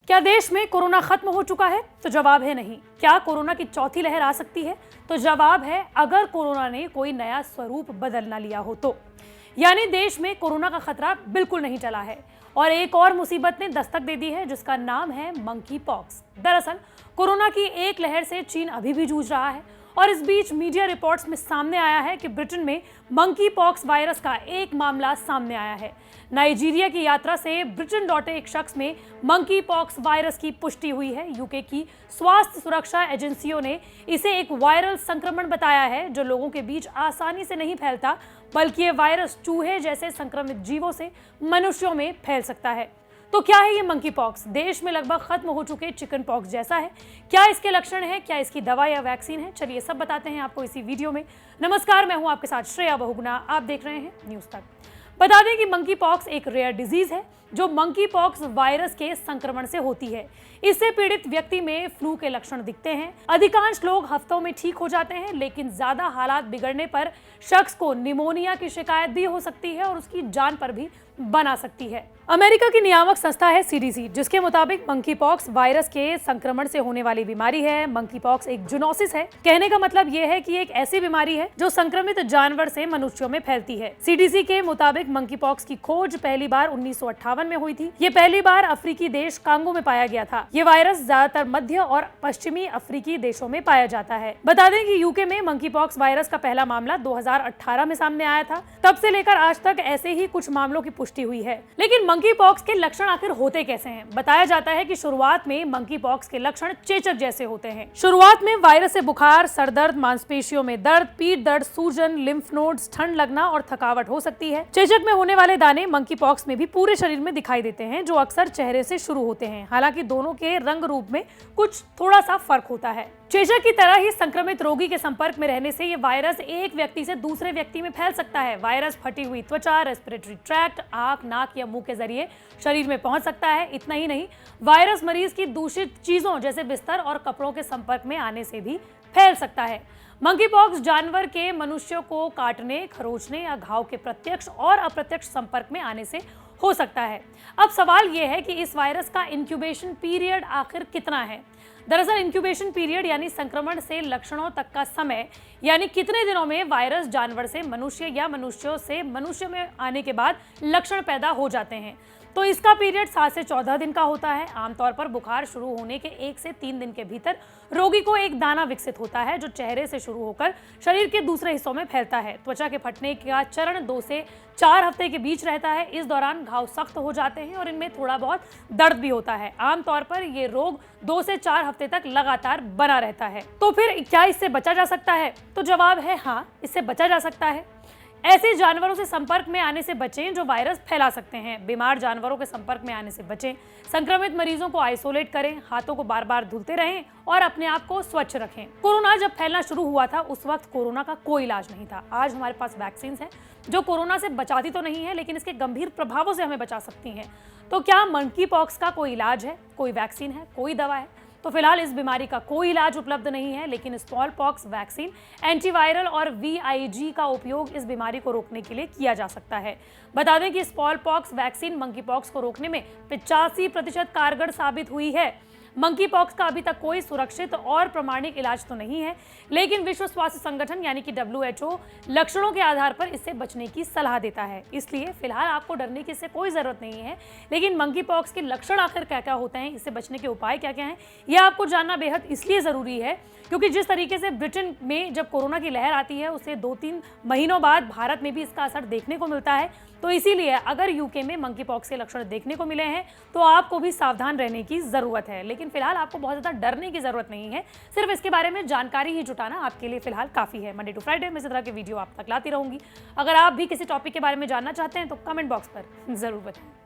क्या देश में कोरोना खत्म हो चुका है? तो जवाब है नहीं। क्या कोरोना की चौथी लहर आ सकती है? तो जवाब है अगर कोरोना ने कोई नया स्वरूप बदल ना लिया हो तो। यानी देश में कोरोना का खतरा बिल्कुल नहीं टला है और एक और मुसीबत ने दस्तक दे दी है जिसका नाम है मंकी पॉक्स। दरअसल कोरोना की एक लहर से चीन अभी भी जूझ रहा है और इस बीच मीडिया रिपोर्ट्स में सामने आया है कि ब्रिटेन में मंकी पॉक्स वायरस का एक मामला सामने आया है। नाइजीरिया की यात्रा से ब्रिटेन लौटे एक शख्स में मंकी पॉक्स वायरस की पुष्टि हुई है। यूके की स्वास्थ्य सुरक्षा एजेंसियों ने इसे एक वायरल संक्रमण बताया है जो लोगों के बीच आसानी से नहीं फैलता, बल्कि ये वायरस चूहे जैसे संक्रमित जीवों से मनुष्यों में फैल सकता है। तो क्या है ये मंकी पॉक्स? देश में लगभग खत्म हो चुके चिकन पॉक्स जैसा है? क्या इसके लक्षण है? क्या इसकी दवा या वैक्सीन है? चलिए सब बताते हैं आपको इसी वीडियो में। नमस्कार, मैं हूं आपके साथ श्रेया बहुगुणा। आप देख रहे हैं न्यूज़ तक। बता दें कि मंकी पॉक्स एक रेयर डिजीज है जो मंकी पॉक्स वायरस के संक्रमण से होती है। इससे पीड़ित व्यक्ति में फ्लू के लक्षण दिखते हैं। अधिकांश लोग हफ्तों में ठीक हो जाते हैं, लेकिन ज्यादा हालात बिगड़ने पर शख्स को निमोनिया की शिकायत भी हो सकती है और उसकी जान पर भी बना सकती है। अमेरिका की नियामक संस्था है सीडीसी, जिसके मुताबिक मंकी पॉक्स वायरस के संक्रमण से होने वाली बीमारी है। मंकी पॉक्स एक जूनोसिस है। कहने का मतलब यह है कि एक ऐसी बीमारी है जो संक्रमित जानवर से मनुष्यों में फैलती है। सीडीसी के मुताबिक मंकी पॉक्स की खोज पहली बार 1958 में हुई थी। ये पहली बार अफ्रीकी देश कांगो में पाया गया था। ये वायरस ज्यादातर मध्य और पश्चिमी अफ्रीकी देशों में पाया जाता है। बता दें कि यूके में मंकी पॉक्स वायरस का पहला मामला 2018 में सामने आया था। तब से लेकर आज तक ऐसे ही कुछ मामलों की पुष्टि हुई है। लेकिन मंकी पॉक्स के लक्षण आखिर होते कैसे हैं? बताया जाता है कि शुरुआत में मंकी पॉक्स के लक्षण चेचक जैसे होते हैं। शुरुआत में वायरस से बुखार, सर दर्द, मांसपेशियों में दर्द, पीठ दर्द, सूजन, लिम्फ नोड्स, ठंड लगना और थकावट हो सकती है। चेचक में होने वाले दाने मंकी पॉक्स में भी पूरे शरीर में दिखाई देते हैं, जो अक्सर चेहरे से शुरू होते हैं। हालांकि दोनों के रंग रूप में कुछ थोड़ा सा फर्क होता है। चेचक की तरह ही संक्रमित रोगी के संपर्क में रहने से ये वायरस एक व्यक्ति से दूसरे व्यक्ति में फैल सकता है। वायरस फटी हुई त्वचा, रेस्पिरेटरी ट्रैक्ट, आंख, नाक या मुंह के जरिए शरीर में पहुंच सकता है। इतना ही नहीं, वायरस मरीज की दूषित चीजों जैसे बिस्तर और कपड़ों के संपर्क में आने से भी फैल सकता है। मंकी पॉक्स जानवर के मनुष्यों को काटने, खरोचने या घाव के प्रत्यक्ष और अप्रत्यक्ष संपर्क में आने से हो सकता है। अब सवाल यह है कि इस वायरस का इंक्यूबेशन पीरियड आखिर कितना है? दरअसल इंक्यूबेशन पीरियड यानी संक्रमण से लक्षणों तक का समय, यानी कितने दिनों में वायरस जानवर से मनुष्य या मनुष्यों से मनुष्य में आने के बाद लक्षण पैदा हो जाते हैं। तो इसका पीरियड 7 से 14 दिन का होता है। आमतौर पर बुखार शुरू होने के 1 से 3 दिन के भीतर रोगी को एक दाना विकसित होता है जो चेहरे से शुरू होकर शरीर के दूसरे हिस्सों में फैलता है। त्वचा के फटने का चरण 2 से 4 हफ्ते के बीच रहता है। इस दौरान घाव सख्त हो जाते हैं और इनमें थोड़ा बहुत दर्द भी होता है। आमतौर पर ये रोग 2 से 4 हफ्ते तक लगातार बना रहता है। तो फिर क्या इससे बचा जा सकता है? तो जवाब है हाँ, इससे बचा जा सकता है। ऐसे जानवरों से संपर्क में आने से बचें जो वायरस फैला सकते हैं। बीमार जानवरों के संपर्क में आने से बचें। संक्रमित मरीजों को आइसोलेट करें। हाथों को बार बार धुलते रहें और अपने आप को स्वच्छ रखें। कोरोना जब फैलना शुरू हुआ था उस वक्त कोरोना का कोई इलाज नहीं था। आज हमारे पास वैक्सीन है जो कोरोना से बचाती तो नहीं है, लेकिन इसके गंभीर प्रभावों से हमें बचा सकती हैं। तो क्या मंकी पॉक्स का कोई इलाज है, कोई वैक्सीन है, कोई दवा है? तो फिलहाल इस बीमारी का कोई इलाज उपलब्ध नहीं है, लेकिन स्मॉल पॉक्स वैक्सीन, एंटीवायरल और VIG का उपयोग इस बीमारी को रोकने के लिए किया जा सकता है। बता दें कि small pox vaccine monkey pox को रोकने में 85% कारगर साबित हुई है। मंकी पॉक्स का अभी तक कोई सुरक्षित और प्रमाणिक इलाज तो नहीं है, लेकिन विश्व स्वास्थ्य संगठन यानी कि WHO लक्षणों के आधार पर इससे बचने की सलाह देता है। इसलिए फिलहाल आपको डरने की इससे कोई जरूरत नहीं है। लेकिन मंकी पॉक्स के लक्षण आखिर क्या क्या होते हैं, इससे बचने के उपाय क्या क्या हैं, यह आपको जानना बेहद इसलिए जरूरी है क्योंकि जिस तरीके से ब्रिटेन में जब कोरोना की लहर आती है उससे 2-3 महीनों बाद भारत में भी इसका असर देखने को मिलता है। तो इसीलिए अगर यूके में मंकी पॉक्स के लक्षण देखने को मिले हैं तो आपको भी सावधान रहने की जरूरत है। लेकिन फिलहाल आपको बहुत ज्यादा डरने की जरूरत नहीं है, सिर्फ इसके बारे में जानकारी ही जुटाना आपके लिए फिलहाल काफी है। मंडे टू फ्राइडे में इस तरह के वीडियो आप तक लाती रहूंगी। अगर आप भी किसी टॉपिक के बारे में जानना चाहते हैं तो कमेंट बॉक्स पर जरूर बताएं।